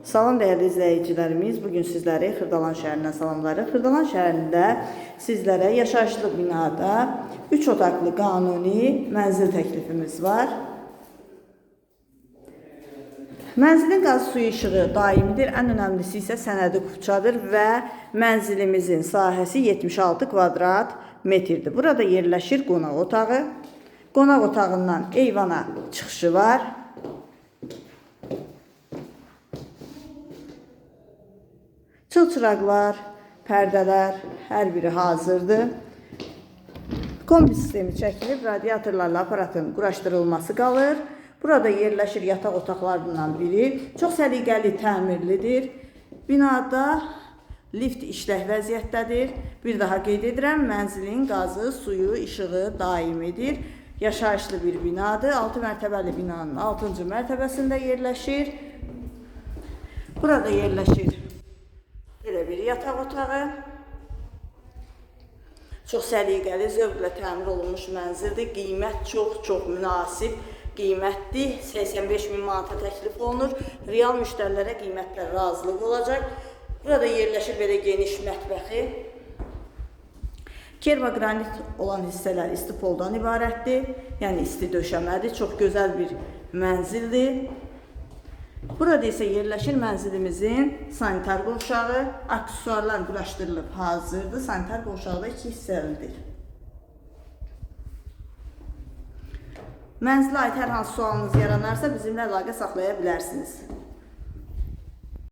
Salam dəyərli izləyicilərimiz, bugün sizləri Xırdalan şəhərindən salamlarıq. Xırdalan şəhərində sizlərə yaşayışlı binada 3 otaqlı qanuni mənzil təklifimiz var. Mənzilin qaz suyu işığı daimidir, ən önəmlisi isə sənədi kupçadır və mənzilimizin sahəsi 76 kvadrat metrdir. Burada yerləşir qonaq otağı. Qonaq otağından eyvana çıxışı var. Çılçıraqlar, pərdələr hər biri hazırdır. Kombi sistemi çəkilib, radiatorlarla aparatın quraşdırılması qalır. Burada yerləşir yataq otaqlarından biri. Çox səliqəli, təmirlidir. Binada lift işlək vəziyyətdədir. Bir daha qeyd edirəm, mənzilin qazı, suyu, işığı daimidir. Yaşayışlı bir binadır. 6 mərtəbəli binanın 6-cı mərtəbəsində yerləşir. Burada yerləşir belə bir yataq otağı. Çox səliqəli, zövqlə təmir olunmuş mənzildir. Qiymət çox münasib qiymətdir. 85.000 manata təklif olunur. Real müştərilərə qiymətlər razılıq olacaq. Burada yerləşir belə geniş mətbəxi. Kermogranit olan hissələr isti poldan ibarətdir. Yəni isti döşəmədir. Çox gözəl bir mənzildir. Burada isə yerləşir mənzilimizin sanitar qovşağı. Aksesuarlar quraşdırılıb hazırdır. Sanitar qovşağı da 2 hissəlidir. Mənzilə aid hər hansı sualınız yaranarsa bizimlə əlaqə saxlaya bilərsiniz.